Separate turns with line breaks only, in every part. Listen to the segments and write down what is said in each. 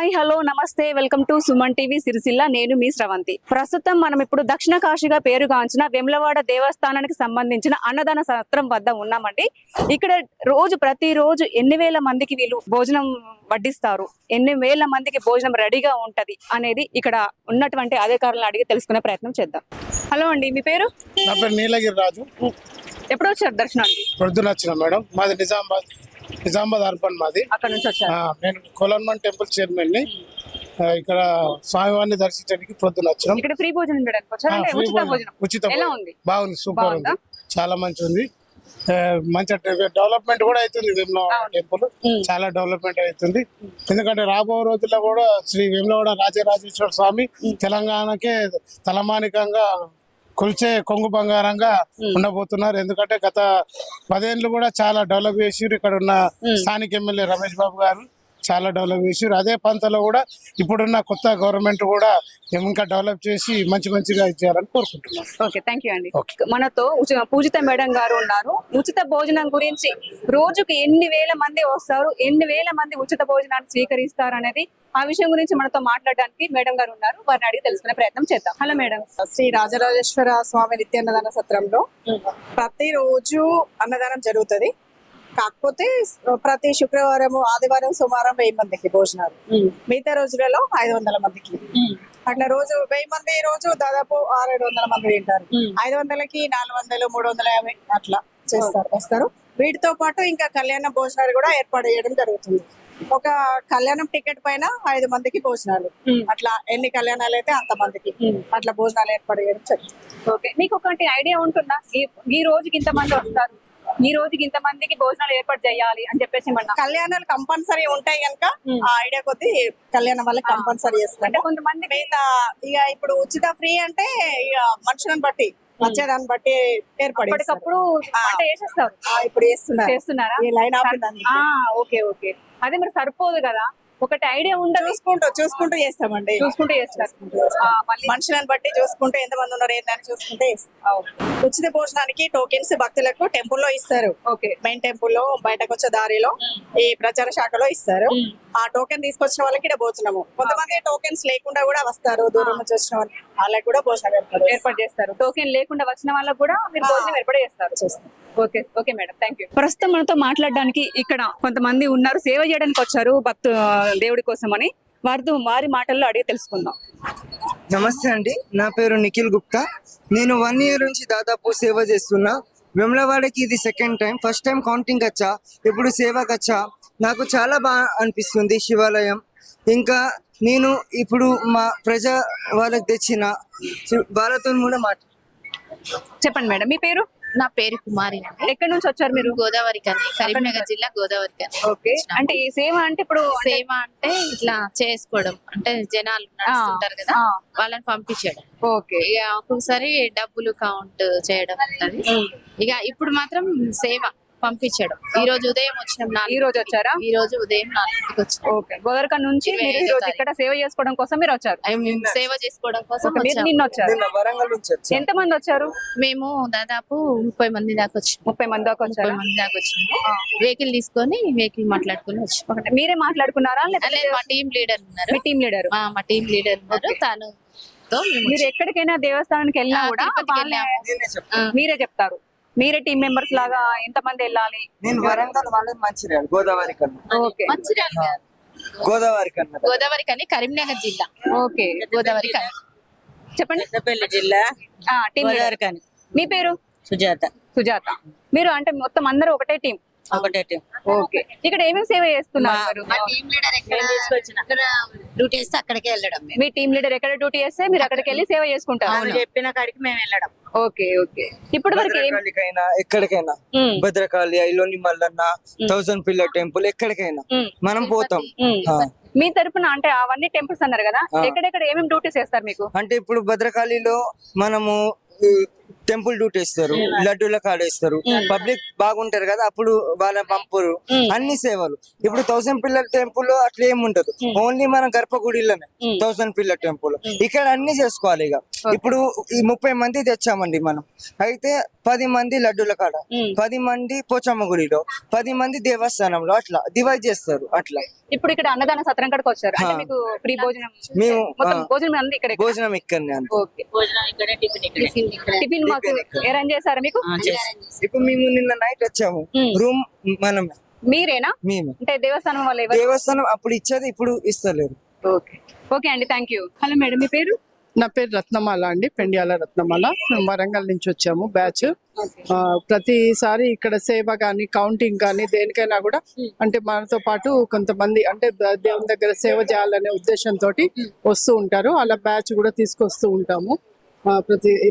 Hi hello నమస్తే welcome to Suman TV Sircilla. నేను మీ శ్రవంతి. ప్రస్తుతం మనం ఇప్పుడు దక్షిణ కాశీగా పేరుగాంచిన వేములవాడ దేవస్థానానికి సంబంధించిన అన్నదాన సత్రం వద్ద ఉన్నామండి. ఇక్కడ ప్రతిరోజు ఎన్ని వేల మందికి వీళ్ళు భోజనం వడ్డిస్తారు, ఎన్ని వేల మందికి భోజనం రెడీగా ఉంటది అనేది ఇక్కడ ఉన్నటువంటి అధికారులను అడిగి తెలుసుకునే ప్రయత్నం చేద్దాం. హలో అండి, మీ పేరు?
నా పేరు నీలగిరి రాజు.
ఎప్పుడు వచ్చారు దర్శనానికి?
పొద్దున వచ్చిన మేడం. మాది నిజామాబాద్ అర్బన్. మాది
అక్కడ నుంచి వచ్చారు.
నేను కొలన్మన్ టెంపుల్ చైర్మన్ ని. ఇక్కడ స్వామివారిని దర్శించడానికి పొద్దున వచ్చినాం.
ఇక్కడ ఫ్రీ భోజనం చేయడానికి వచ్చారా?
ఉచిత
ఎలా ఉంది?
బాగుంది, సూపర్ ఉంది, చాలా మంచి ఉంది. మంచి డెవలప్మెంట్ కూడా అవుతుంది. వేములవాడ టెంపుల్ చాలా డెవలప్మెంట్ అవుతుంది. ఎందుకంటే రాబో రోజుల్లో కూడా శ్రీ వేములవాడ రాజరాజేశ్వర స్వామి తెలంగాణకే తలమానికంగా కొలిచే కొంగు బంగారంగా ఉండబోతున్నారు. ఎందుకంటే గత 10 ఏళ్ళు కూడా చాలా డెవలప్ చేసిరు. ఇక్కడ ఉన్న స్థానిక ఎమ్మెల్యే రమేష్ బాబు గారు చాలా డెవలప్ చేసిరు. అదే పంతలో కూడా ఇప్పుడున్న కొత్త గవర్నమెంట్ కూడా ఇంకా డెవలప్ చేసి మంచిగా ఇచ్చారని కోరుకుంటున్నాను.
ఓకే, థ్యాంక్ యూ అండి. మనతో పూజిత మేడం గారు ఉన్నారు. ఉచిత భోజనం గురించి రోజుకి ఎన్ని వేల మంది వస్తారు, ఎన్ని వేల మంది ఉచిత భోజనాన్ని స్వీకరిస్తారు అనేది ఆ విషయం గురించి మనతో మాట్లాడడానికి మేడం గారు ఉన్నారు. వారిని అడిగి తెలుసుకునే ప్రయత్నం చేద్దాం. Hello madam.
శ్రీ రాజరాజేశ్వర స్వామి నిత్యాన్నదాన సత్రంలో ప్రతిరోజు అన్నదానం జరుగుతుంది. కాకపోతే ప్రతి శుక్రవారం, ఆదివారం, సోమవారం 1000 మందికి భోజనాలు, మిగతా రోజులలో 500 మందికి. అట్లా రోజు 1000 మంది రోజు దాదాపు 600-700 మంది తింటారు. 500కి 400, 350 అట్లా వస్తారు. వీటితో పాటు ఇంకా కళ్యాణ భోజనాలు కూడా ఏర్పాటు చేయడం జరుగుతుంది. ఒక కళ్యాణం టికెట్ పైన 5 మందికి భోజనాలు, అట్లా ఎన్ని కళ్యాణాలు అయితే అంత మందికి అట్లా భోజనాలు ఏర్పాటు చేయడం జరుగుతుంది.
ఓకే, మీకు ఒకటి ఐడియా ఉంటుందా? ఈ రోజుకి ఇంత మంది వస్తారు, ఈ రోజుకి ఇంత మందికి భోజనాలు ఏర్పాటు చేయాలి అని చెప్పేసి
కళ్యాణాలు కంపల్సరీ ఉంటాయి కనుక ఆ ఐడియా కొద్ది కళ్యాణం వాళ్ళకి కంపల్సరీ చేస్తారు.
కొంతమంది
మిగతా ఇక ఇప్పుడు ఉచిత ఫ్రీ అంటే ఇక మనుషులను బట్టి వచ్చేదాన్ని బట్టి ఏర్పడి
అప్పటికప్పుడు చేసేస్తారు.
ఇప్పుడు చేస్తున్నారా?
లైన్ ఓకే ఓకే, అదే మరి సరిపోదు కదా. ఒకటి ఐడియా ఉండదు,
చూసుకుంటూ చేస్తామండి.
చూసుకుంటూ చేస్తారు.
మనుషులను బట్టి చూసుకుంటూ ఎంతమంది ఉన్నారు ఏంటని చూసుకుంటే ఉచిత భోజనానికి టోకెన్స్ భక్తులకు టెంపుల్లో ఇస్తారు. ఓకే, మెయిన్ టెంపుల్లో బయటకు వచ్చే దారిలో ఈ ప్రచార శాఖలో ఇస్తారు. ఆ టోకెన్ తీసుకొచ్చిన వాళ్ళకి ఇక్కడ భోజనము. కొంతమంది టోకెన్స్ లేకుండా కూడా వస్తారు, దూరం నుంచి వచ్చిన వాళ్ళకి కూడా భోజనం
ఏర్పాటు చేస్తారు. టోకెన్ లేకుండా వచ్చిన వాళ్ళకి కూడా మీరు భోజనం ఏర్పాటు చేస్తారు. Okay okay madam, thank you. ప్రస్తుతం మనతో మాట్లాడడానికి ఇక్కడ కొంతమంది ఉన్నారు, సేవ చేయడానికి వచ్చారు దేవుడి కోసం అని. వారి మాటల్లో అడిగి తెలుసుకుందాం.
నమస్తే అండి, నా పేరు నిఖిల్ గుప్తా. నేను 1 year నుంచి దాదాపు సేవ చేస్తున్నా. వేములవాడకి ఇది second time. First time counting వచ్చా, ఇప్పుడు సేవకు వచ్చా. నాకు చాలా బాగా అనిపిస్తుంది శివాలయం. ఇంకా నేను ఇప్పుడు మా ప్రజా వాళ్ళకి తెచ్చిన వాళ్ళతో కూడా
చెప్పండి మేడం, మీ పేరు?
నా పేరు కుమారి.
ఎక్కడి నుంచి వచ్చారు మీరు?
గోదావరి కని, కరీంనగర్ జిల్లా గోదావరి కని.
ఓకే, అంటే ఈ సేవ అంటే ఇప్పుడు
సేవ అంటే ఇట్లా చేసుకోవడం, అంటే జనాలు నడుస్తుంటారు కదా వాళ్ళని పంపించడం.
ఓకే,
ఇక ఒక్కొక్కసారి డబ్బులు కౌంట్ చేయడం ఉంటది. ఇక ఇప్పుడు మాత్రం సేవ పంపించడం. ఈ రోజు ఉదయం వచ్చినాం.
ఈ రోజు వచ్చారా?
ఈ రోజు ఉదయం 4కి వచ్చాం.
ఓకే, గోదావరి నుంచి ఇక్కడ సేవ చేసుకోవడం కోసం మీరు వచ్చారు?
సేవ చేసుకోవడం కోసం
నిన్న వచ్చారు. ఎంత మంది వచ్చారు?
మేము దాదాపు 30 మంది దాకా వచ్చాం.
30 మంది దాకా వచ్చారు.
వెహికల్ తీసుకొని మాట్లాడుకుని వచ్చాం.
మీరే మాట్లాడుకున్నారా?
లేదు, మా టీం లీడర్ ఉన్నారు.
మీ టీం లీడర్?
మా టీం లీడర్ ఉన్నారు. తను
మీరు ఎక్కడికైనా దేవస్థానానికి వెళ్ళినా కూడా మీరే చెప్తారు? మీరే టీం మెంబర్స్ లాగా ఎంత మంది వెళ్ళాలి?
నేను వరంగల్, వాళ్ళది మంచిర్యాల, గోదావరి కన్నా.
ఓకే,
గోదావరి
కని కరీంనగర్ జిల్లా.
ఓకే,
గోదావరి కని.
చెప్పండి.
పెద్దపల్లి జిల్లా
టీం లీడర్. మీ పేరు? సుజాత. మీరు అంటే మొత్తం అందరూ ఒకటే టీం?
ఒకటే టీం.
ఓకే, ఇక్కడ ఏమేమి సేవ చేస్తున్నారు?
డ్యూటీ వేస్తే అక్కడికి వెళ్ళడం.
మీ టీం లీడర్ ఎక్కడ డ్యూటీ చేస్తే మీరు అక్కడికి వెళ్ళి సేవ చేసుకుంటారు?
చెప్పిన కాడికి మేము వెళ్ళడం.
ఓకే ఓకే, ఇప్పుడు వరకు
ఎక్కడికైనా భద్రకాళి, ఐలోని మల్లన్న, 1000 పిల్లర్ టెంపుల్, ఎక్కడికైనా మనం పోతాం.
మీ తరపున అంటే అవన్నీ టెంపుల్స్ అన్నారు కదా, ఎక్కడెక్కడ ఏమేమి డ్యూటీస్ చేస్తారు మీకు?
అంటే ఇప్పుడు భద్రకాళిలో మనము టెంపుల్ డ్యూటీ ఇస్తారు, లడ్డూల కాడ ఇస్తారు, పబ్లిక్ బాగుంటారు కదా అప్పుడు వాళ్ళ పంపురు, అన్ని సేవలు. ఇప్పుడు 1000 పిల్లల టెంపుల్ అట్లా ఏమి ఉండదు, ఓన్లీ మన గర్భగుడిలోనే 1000 పిల్లల టెంపుల్. ఇక్కడ అన్ని చేసుకోవాలి. ఇక ఇప్పుడు ఈ 30 మంది తెచ్చామండి మనం. అయితే 10 మంది లడ్డూల కాడ, 10 మంది పోచమ్మ గుడిలో, 10 మంది దేవస్థానంలో, అట్లా డివైడ్ చేస్తారు. అట్లా
ఇప్పుడు ఇక్కడ అన్నదాన సత్రం కాడికి వచ్చారు అంటే మీకు ఫ్రీ భోజనం
మేము
మొత్తం భోజనం అంది ఇక్కడ
భోజనం ఇక్కడనే అంతే.
ఓకే టిఫిన్ మాకు అరేంజ్ చేశారా మీకు
ఇప్పుడు మేము నిన్న నైట్ వచ్చాము రూమ్ మనం
మీరేనా
మేము
అంటే దేవస్థానం వాళ్ళు ఎవరు
దేవస్థానం అప్పుడు ఇచ్చేది ఇప్పుడు ఇస్తలేరు.
ఓకే ఓకే అండి థ్యాంక్ యూ. హలో మేడం మీ పేరు?
నా పేరు రత్నమాల అండి, పెండియాల రత్నమాల. మేము వరంగల్ నుంచి వచ్చాము బ్యాచ్. ప్రతిసారి ఇక్కడ సేవ కానీ కౌంటింగ్ కానీ దేనికైనా కూడా అంటే మనతో పాటు కొంతమంది అంటే దేవుని దగ్గర సేవ చేయాలనే ఉద్దేశంతో వస్తూ ఉంటారు. అలా బ్యాచ్ కూడా తీసుకొస్తూ ఉంటాము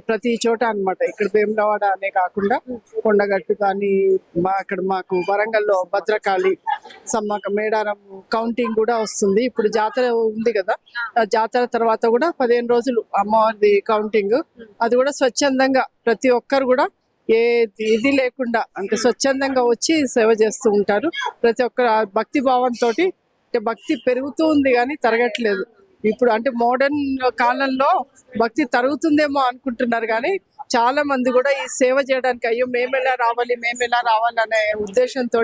ప్రతి చోట అన్నమాట. ఇక్కడ వేములవాడ అనే కాకుండా కొండగట్టు కానీ అక్కడ మాకు వరంగల్లో భద్రకాళి సమ్మక మేడారం కౌంటింగ్ కూడా వస్తుంది. ఇప్పుడు జాతర ఉంది కదా, ఆ జాతర తర్వాత కూడా 15 రోజులు అమ్మవారి కౌంటింగ్. అది కూడా స్వచ్ఛందంగా ప్రతి ఒక్కరు కూడా ఏ ఇది లేకుండా అంటే స్వచ్ఛందంగా వచ్చి సేవ చేస్తూ ఉంటారు. ప్రతి ఒక్కరు భక్తి భావంతో అంటే భక్తి పెరుగుతూ ఉంది కానీ తరగట్లేదు. ఇప్పుడు అంటే మోడర్న్ కాలంలో భక్తి తరుగుతుందేమో అనుకుంటున్నారు కానీ చాలా మంది కూడా ఈ సేవ చేయడానికి అయ్యో మేమెలా రావాలి అనే ఉద్దేశంతో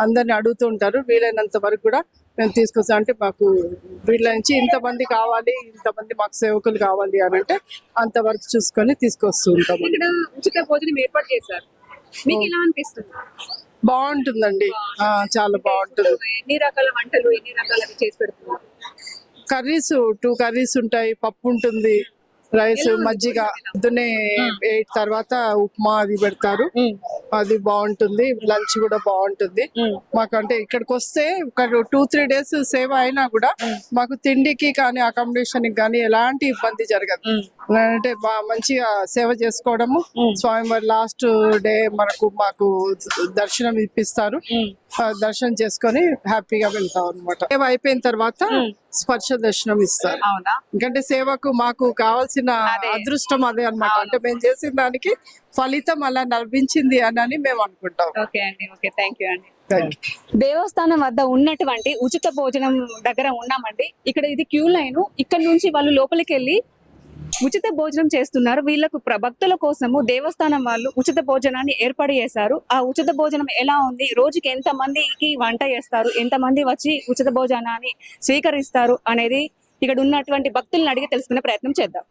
అందరిని అడుగుతూ ఉంటారు. వీలైనంత వరకు కూడా మేము తీసుకొస్తాం. అంటే మాకు వీళ్ళ నుంచి ఇంతమంది కావాలి, ఇంతమంది మాకు సేవకులు కావాలి అని అంటే అంతవరకు చూసుకొని తీసుకొస్తూ ఉంటాం.
ఇక్కడ ఉచిత భోజనం ఏర్పాటు చేశారు, మీకు ఎలా అనిపిస్తుంది?
బాగుంటుందండి, చాలా బాగుంటుంది.
ఎన్ని రకాల వంటలు ఎన్ని రకాల చేసి పెడుతున్నారు?
కర్రీస్ 2 కర్రీస్ ఉంటాయి, పప్పు ఉంటుంది, రైస్, మజ్జిగ. పొద్దున్నే 8 తర్వాత ఉప్మా అది పెడతారు, అది బాగుంటుంది. లంచ్ కూడా బాగుంటుంది మాకు. అంటే ఇక్కడికి వస్తే ఒక 2-3 డేస్ సేవ అయినా కూడా మాకు తిండికి కానీ అకామిడేషన్ కానీ ఎలాంటి ఇబ్బంది జరగదు. అంటే మంచిగా సేవ చేసుకోవడము. స్వామివారి లాస్ట్ డే మాకు దర్శనం ఇప్పిస్తారు. దర్శనం చేసుకొని హ్యాపీగా వెళ్తాం అనమాట. సేవ అయిపోయిన తర్వాత స్పర్శ దర్శనం ఇస్తారు. ఎందుకంటే సేవకు మాకు కావాల్సిన అదృష్టం అదే అన్నమాట. అంటే మేము చేసిన దానికి ఫలితం అలా లభించింది అని మేము అనుకుంటాం.
ఓకే అండి, ఓకే థ్యాంక్ యూ అండి. దేవస్థానం వద్ద ఉన్నటువంటి ఉచిత భోజనం దగ్గర ఉన్నామండి. ఇక్కడ ఇది క్యూ లైన్. ఇక్కడ నుంచి వాళ్ళు లోపలికి వెళ్ళి ఉచిత భోజనం చేస్తున్నారు. వీళ్ళకు భక్తుల కోసము దేవస్థానం వాళ్ళు ఉచిత భోజనాన్ని ఏర్పాటు చేశారు. ఆ ఉచిత భోజనం ఎలా ఉంది, రోజుకి ఎంత మందికి వంట చేస్తారు, ఎంత మంది వచ్చి ఉచిత భోజనాన్ని స్వీకరిస్తారు అనేది ఇక్కడ ఉన్నటువంటి భక్తులను అడిగి తెలుసుకునే ప్రయత్నం చేద్దాం.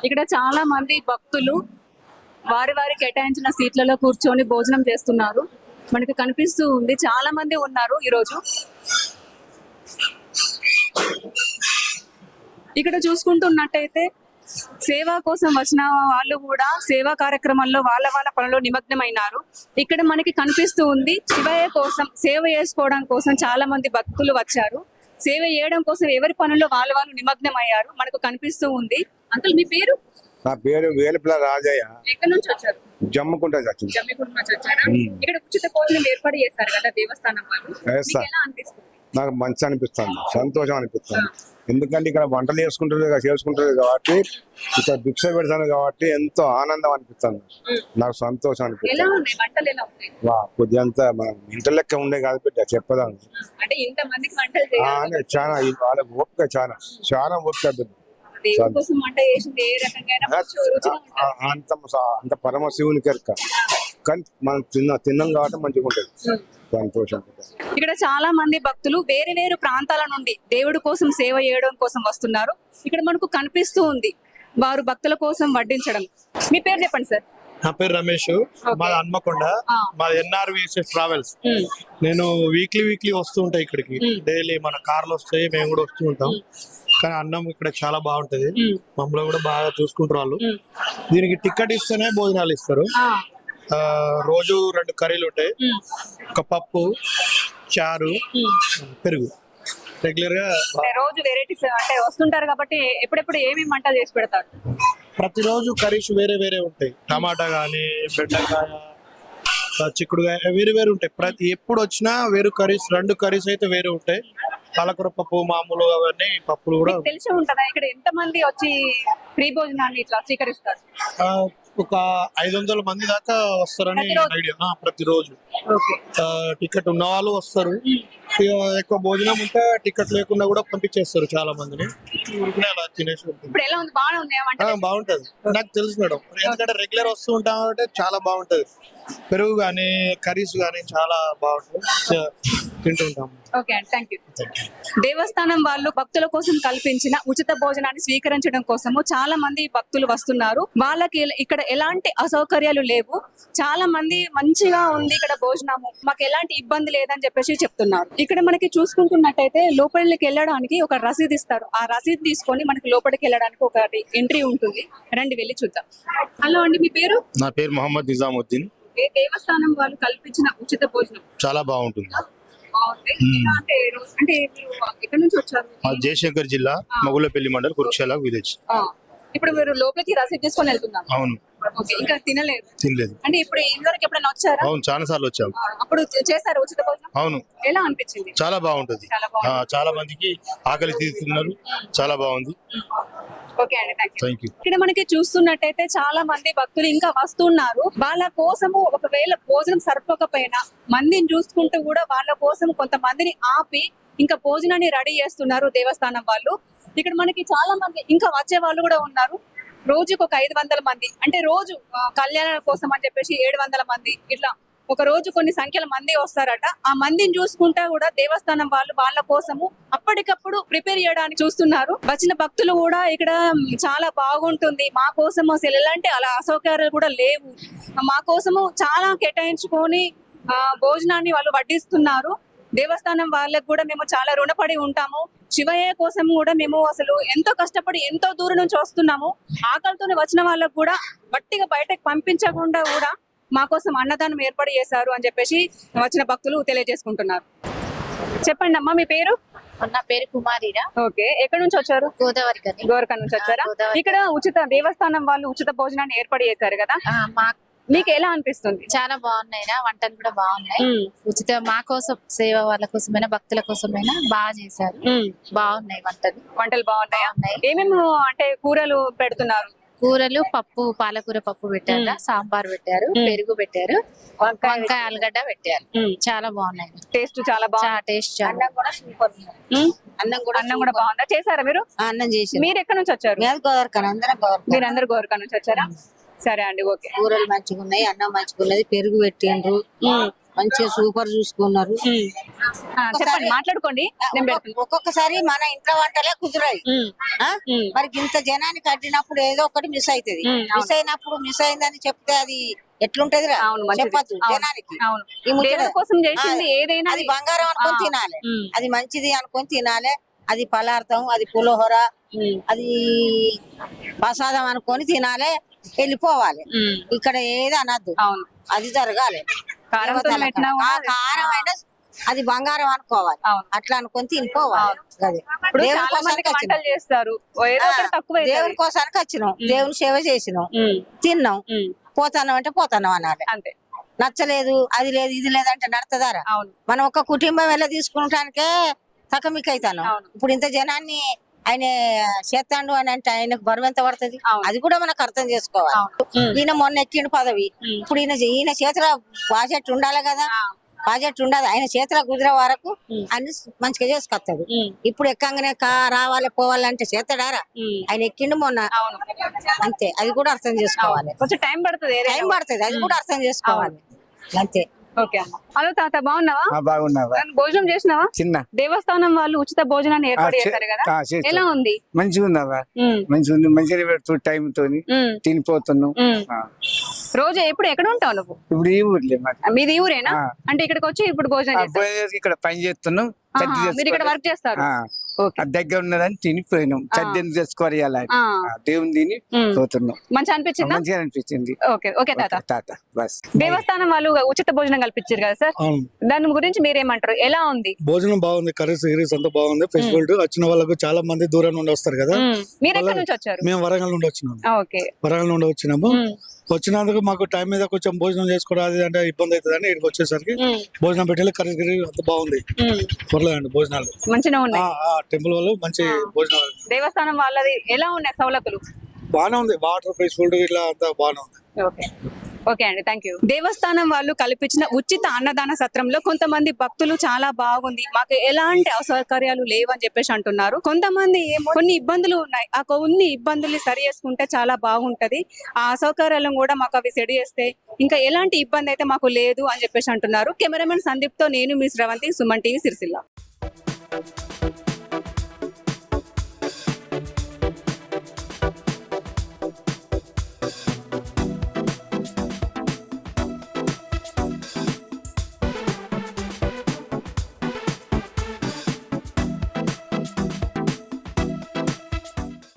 ఇక్కడ చాలా మంది భక్తులు వారి కేటాయించిన సీట్లలో కూర్చొని భోజనం చేస్తున్నారు. మనకి కనిపిస్తూ ఉంది, చాలా మంది ఉన్నారు ఈరోజు. ఇక్కడ చూసుకుంటున్నట్టయితే సేవా కోసం వచ్చిన వాళ్ళు కూడా సేవా కార్యక్రమాల్లో వాళ్ళ పనిలో నిమగ్నమైనారు. ఇక్కడ మనకి కనిపిస్తూ ఉంది, శివయ్య కోసం సేవ చేసుకోవడం కోసం చాలా మంది భక్తులు వచ్చారు. సేవ చేయడం కోసం ఎవరి పనుల్లో వాళ్ళు నిమగ్నం అయ్యారు. మనకు కనిపిస్తూ ఉంది. అంకుల్ మీ పేరు?
నా పేరు వేలుపుల రాజయ్య.
ఎక్కడి నుంచి వచ్చారు?
జమ్ముకుంట వచ్చింది.
జమ్మికుంట నుంచి వచ్చారా? ఇక్కడ ఉచిత భోజనం ఏర్పాటు చేశారు కదా దేవస్థానం వాళ్ళు, మీకు ఎలా అనిపిస్తుంది?
నాకు మంచి అనిపిస్తుంది, సంతోషం అనిపిస్తుంది. ఎందుకంటే ఇక్కడ వంటలు చేసుకుంటారు కాబట్టి, ఇక్కడ భిక్ష పెడతాను కాబట్టి ఎంతో ఆనందం అనిపిస్తుంది. నాకు సంతోషం అనిపిస్తుంది.
ఎలా ఉన్నాయి వంటలు, ఎలా ఉన్నాయి?
కొద్దిగా మనం ఇంట లెక్క ఉండే కాదు బిడ్డ, చెప్పదాను.
అంటే ఇంత మందికి వంటలు చేయాలి,
చాలా వాళ్ళ ఓపిక, చాలా ఓపిక బిడ్డ.
దేవుడి కోసం వంట చేసింది ఏ రకంగా
అంత పరమశివునికి ఎరక. కానీ మనం తిన్నాం కాబట్టి మంచిగా ఉంటుంది, సంతోషం.
ఇక్కడ చాలా మంది భక్తులు వేరు ప్రాంతాల నుండి దేవుడి కోసం సేవ చేయడం కోసం వస్తున్నారు. ఇక్కడ మనకు కనిపిస్తూ ఉంది వారు భక్తుల కోసం వడ్డించడం. మీ పేరు చెప్పండి సార్.
నా పేరు రమేష్, మాది హన్మకొండ, మాది NRVSS ట్రావెల్స్. నేను వీక్లీ వస్తూ ఉంటాయి ఇక్కడికి. డైలీ మన కార్లు వస్తాయి, మేము కూడా వస్తూ ఉంటాం. కానీ అన్నం ఇక్కడ చాలా బాగుంటది, మమ్మల్ని కూడా బాగా చూసుకుంటారు వాళ్ళు. దీనికి టికెట్ ఇస్తేనే భోజనాలు ఇస్తారు. రోజు 2 కర్రీలు ఉంటాయి, ఒక పప్పు, చారు, పెరుగు. రెగ్యులర్ గా
రోజు వెరైటీస్ అంటే వస్తుంటారు కాబట్టి ఎప్పుడెప్పుడు ఏమేమి వంటలు చేసి పెడతారు?
ప్రతిరోజు కర్రీస్ వేరే ఉంటాయి. టమాటా గానీ, బెండకాయ, చిక్కుడుకాయ వేరు ఉంటాయి. ప్రతి ఎప్పుడు వచ్చినా వేరు కర్రీస్, 2 కర్రీస్ అయితే వేరే ఉంటాయి. పాలకూర పప్పు, మామూలు అవన్నీ పప్పులు కూడా.
తెలిసి ఉంటుందా ఇక్కడ ఎంత మంది వచ్చి ఫ్రీ భోజనాన్ని ఇట్లా స్వీకరిస్తారు?
ఒక 500 మంది దాకా వస్తారని
ప్రతిరోజు?
ఐడియా. ప్రతిరోజు
ఓకే.
టికెట్ ఉన్న వాళ్ళు వస్తారు. ఇక ఎక్కువ భోజనం ఉంటే టికెట్ లేకుండా కూడా పంపించేస్తారు చాలా మందిని. ఊరికనే అలా తినేసి ఉంటుంది.
ఇప్పుడు ఎలా ఉంది? బాగానే ఉంది వంట?
బాగుంటది, నాకు తెలుసు మేడం. ఎందుకంటే రెగ్యులర్ వస్తూ ఉంటాం అంటే చాలా బాగుంటది. పెరుగు కానీ కర్రీస్ కానీ చాలా బాగుంటుంది, తింటుంటాం.
ఓకే అండి, థ్యాంక్ యూ. దేవస్థానం వాళ్ళు భక్తుల కోసం కల్పించిన ఉచిత భోజనాన్ని స్వీకరించడం కోసము చాలా మంది భక్తులు వస్తున్నారు. వాళ్ళకి ఇక్కడ ఎలాంటి అసౌకర్యాలు లేవు, చాలా మంది మంచిగా ఉంది ఇక్కడ భోజనము, మాకు ఎలాంటి ఇబ్బంది లేదని చెప్పేసి చెప్తున్నారు. ఇక్కడ మనకి చూసుకుంటున్నట్టయితే లోపలికి వెళ్ళడానికి ఒక రసీదు ఇస్తారు. ఆ రసీదు తీసుకొని మనకి లోపలికి వెళ్ళడానికి ఒకటి ఎంట్రీ ఉంటుంది. రండి వెళ్ళి చూద్దాం. హలో అండి, మీ పేరు?
నా పేరు మొహమ్మద్ నిజాముద్దీన్.
ఏ దేవస్థానం వాళ్ళు కల్పించిన ఉచిత భోజనం
చాలా బాగుంటుంది.
బాగుంది. ఎలా అంటే అంటే మీరు ఎక్కడి నుంచి వచ్చారు?
మా జయశంకర్ జిల్లా మొగులపల్లి మండల్ కుర్క్షాల విలేజ్.
ఇప్పుడు మీరు లోపలికి రసీదు తీసుకొని వెళ్తున్నారు.
అవును,
ఓకే. ఇంకా తినలేదు
తినలేదు.
అంటే ఇప్పుడు ఇంతవరకు ఎప్పుడైనా వచ్చారా?
అవును, చాలా సార్లు వచ్చాము.
అప్పుడు చేశారు ఉచిత భోజనం?
అవును,
ఎలా అనిపించింది?
చాలా బాగుంటది.
చాలా బాగుంది.
చాలా మందికి ఆకలి తీరుతున్నారు, చాలా బాగుంది.
ఓకే అండి, థ్యాంక్ యూ.
Thank you.
ఇక్కడ మనకి చూస్తున్నట్టయితే చాలా మంది భక్తులు ఇంకా వస్తున్నారు. వాళ్ళ కోసము ఒకవేళ భోజనం సరిపోకపోయినా మందిని చూసుకుంటూ కూడా వాళ్ళ కోసం కొంతమందిని ఆపి ఇంకా భోజనాన్ని రెడీ చేస్తున్నారు దేవస్థానం వాళ్ళు. ఇక్కడ మనకి చాలా మంది ఇంకా వచ్చే వాళ్ళు కూడా ఉన్నారు. రోజుకు ఒక 500 మంది, అంటే రోజు కళ్యాణం కోసం అని చెప్పేసి 700 మంది, ఇట్లా ఒక రోజు కొన్ని సంఖ్యల మంది వస్తారట. ఆ మందిని చూసుకుంటా కూడా దేవస్థానం వాళ్ళు వాళ్ళ కోసము అప్పటికప్పుడు ప్రిపేర్ చేయడానికి చూస్తున్నారు. వచ్చిన భక్తులు కూడా ఇక్కడ చాలా బాగుంటుంది, మా కోసం అసలు ఎలాంటి అలా అసౌకర్యాలు కూడా లేవు, మా కోసము చాలా కేటాయించుకొని భోజనాన్ని వాళ్ళు వడ్డిస్తున్నారు. దేవస్థానం వాళ్ళకు కూడా మేము చాలా రుణపడి ఉంటాము. శివయ్య కోసం కూడా మేము అసలు ఎంతో కష్టపడి ఎంతో దూరం నుంచి వస్తున్నాము. ఆకలితోనే వచ్చిన వాళ్ళకు కూడా వట్టిగా బయటకు పంపించకుండా కూడా మా కోసం అన్నదానం ఏర్పాటు చేశారు అని చెప్పేసి వచ్చిన భక్తులు తెలియజేసుకుంటున్నారు. చెప్పండి అమ్మా, మీ పేరు?
నా పేరు కుమారిరా.
ఓకే. ఎక్కడి నుంచి వచ్చారు?
గోదావరి కని.
గోరఖ నుంచి వచ్చారా?
గోదావరి.
ఇక్కడ ఉచిత దేవస్థానం వాళ్ళు ఉచిత భోజనాన్ని ఏర్పాటు చేశారు కదా, మీకు ఎలా అనిపిస్తుంది?
చాలా బాగున్నాయిరా, వంటలు కూడా బాగున్నాయి. ఉచిత మా కోసం సేవ వాళ్ళ కోసమైనా భక్తుల కోసమైనా బాగా చేశారు. బాగున్నాయి వంటలు.
వంటలు బాగున్నాయా?
బాగున్నాయి.
ఏమేమి అంటే కూరలు పెడుతున్నారు?
కూరలు పప్పు, పాలకూర పప్పు పెట్టారు, సాంబార్ పెట్టారు, పెరుగు పెట్టారు, వంకాయ ఆలుగడ్డ పెట్టారు. చాలా బాగున్నాయి,
టేస్ట్ చాలా బాగుంది.
టేస్ట్ చాలా
అన్నం కూడా బాగుందా? చేశారా మీరు?
అన్నం చేసి
మీరు ఎక్కడి నుంచి వచ్చారు? మీరందరూ గోరఖ నుంచి వచ్చారా? సరే అండి, ఓకే.
కూరలు మంచిగా ఉన్నాయి, అన్నం మంచిగా ఉన్నది, పెరుగు పెట్టిండ్రు, మంచిగా సూపర్ చూసుకున్నారు.
చెప్పండి, మాట్లాడుకోండి. నేను పెడతాను.
ఒక్కొక్కసారి మన ఇంట్లో వంటలే కుదిరాయి. మరి ఇంత జనానికి కట్టినప్పుడు ఏదో ఒకటి మిస్ అవుతుంది. మిస్ అయినప్పుడు మిస్ అయిందని చెప్తే అది ఎట్లుంటది?
అవును, మంచిది.
చెప్పచ్చు
అవును.
జనానికి.
అవును.
ఈ ముచ్చట
దేవుడి కోసం చేసింది ఏదైనా
అది బంగారం అనుకొని తినాలి, అది మంచిది అనుకొని తినాలి. అది పదార్థం, అది పులిహోర, అది ప్రసాదం అనుకొని తినాలి, వెళ్ళిపోవాలి. ఇక్కడ ఏది అనద్దు,
అవును,
అది జరగాలి.
కారంతో పెట్టినా కూడా
కారం అయినా అది బంగారం అనుకోవాలి,
అవును.
అట్లా అనుకొని తినిపోవాలి. అది
ఇప్పుడు
దేవుని
చాలా మందికి
కోసానికి వచ్చినాం.
వంటలు చేస్తారు, ఏదో ఒకటి తక్కువ
దేవుని కోసానికి వచ్చినాం, దేవుని సేవ చేసినాం, తిన్నాం, పోతాన్నాం అంటే పోతాన్నాం అనాలి.
అంతే.
నచ్చలేదు, అది లేదు, ఇది లేదంటే నడతదారా?
అవును.
మనం ఒక కుటుంబం ఎలా తీసుకుంటానికే తకమిక్ అవుతాను.
అవును.
ఇప్పుడు ఇంత జనాన్ని ఆయన చేస్తాడు అని అంటే ఆయనకు బరువు ఎంత పడుతుంది?
అవును.
అది కూడా మనకు అర్థం చేసుకోవాలి. ఈయన మొన్న ఎక్కిండు పదవి, ఇప్పుడు ఈయన చేతిలో ప్రాజెక్ట్ ఉండాలి కదా, ప్రాజెక్ట్ ఉండదు. ఆయన చేతిలో కుదిరే వరకు అన్ని మంచిగా చేసుకొస్తాడు. ఇప్పుడు ఎక్కంగానే రావాలి పోవాలంటే చేస్తాడారా? ఆయన ఎక్కిండు మొన్న,
అవును.
అంతే. అది కూడా అర్థం చేసుకోవాలి,
కొంచెం టైం పడుతుంది,
టైం పడుతుంది, అది కూడా అర్థం చేసుకోవాలి, అంతే.
ఓకే అమ్మ. హలో తాత, బాగున్నావా?
బాగున్నావా?
భోజనం చేసినావా?
చిన్న
దేవస్థానం వాళ్ళు ఉచిత భోజనాన్ని ఏర్పాటు చేశారు కదా, ఎలా ఉంది?
మంచిగా ఉన్నావా? మంచిగా ఉంది, మంచిగా పెడుతూ టైం తోని తినిపోతున్నావు.
రోజు ఎప్పుడు ఎక్కడ ఉంటావు నువ్వు?
ఇప్పుడు ఈ ఊర్లే మరి.
మీది ఈ ఊరేనా? అంటే ఇక్కడికి వచ్చి ఇప్పుడు భోజనం చేస్తారు?
ఇక్కడ పని చేస్తున్నాం,
మీరు ఇక్కడ వర్క్ చేస్తారు?
దగ్గర ఉన్నదని తినిపోయినాం, చద్దెని చేసుకోవాలి అలా దేవుని తిని పోతున్నాం.
మంచిగా అనిపించిందా?
మంచిగా అనిపించింది.
ఓకే ఓకే తాత.
తాత బస్.
దేవస్థానం వాళ్ళు ఉచిత భోజనం కల్పించారు కదా సార్, దాని గురించి మీరేమంటారు? ఎలా ఉంది?
భోజనం బాగుంది, కర్రీస్ గిరీస్ అంతా బాగుంది. ఫెస్టివల్ వచ్చిన వాళ్ళకు చాలా మంది దూరం నుండి వస్తారు కదా.
మీరు ఎక్కడి నుంచి వచ్చారు?
మేము వరంగల్ నుండి వచ్చినాము.
ఓకే.
వరంగల్ నుండి వచ్చినాము. వచ్చినందుకు మాకు టైం మీద కొంచెం భోజనం చేసుకోవడం అది అంటే ఇబ్బంది అవుతుంది అని ఇక్కడికి వచ్చేసరికి భోజనం పెట్టాలి, కర్రీ గిరీ అంత బాగుంది, పర్లేదండి. భోజనాలు
మంచిగా ఉన్నాయి.
టెంపుల్ వాళ్ళు మంచి భోజనాలు.
దేవస్థానం వాళ్ళది ఎలా ఉన్నాయి సౌలతులు?
బాగానే ఉంది, వాటర్ ఫ్రెష్ ఫుడ్ ఇట్లా అంతా బాగానే ఉంది.
ఓకే ఓకే అండి, థ్యాంక్ యూ. దేవస్థానం వాళ్ళు కల్పించిన ఉచిత అన్నదాన సత్రంలో కొంతమంది భక్తులు చాలా బాగుంది, మాకు ఎలాంటి అసౌకర్యాలు లేవని చెప్పేసి అంటున్నారు. కొంతమంది ఏమో కొన్ని ఇబ్బందులు ఉన్నాయి, ఆ కొన్ని ఇబ్బందులు సరి చేసుకుంటే చాలా బాగుంటది, ఆ అసౌకర్యాలను కూడా మాకు అవి సెడి చేస్తే ఇంకా ఎలాంటి ఇబ్బంది అయితే మాకు లేదు అని చెప్పేసి అంటున్నారు. కెమెరామెన్ సందీప్ తో నేను మీ శ్రవంతి, సుమన్ టీవీ సిరిసిల్ల.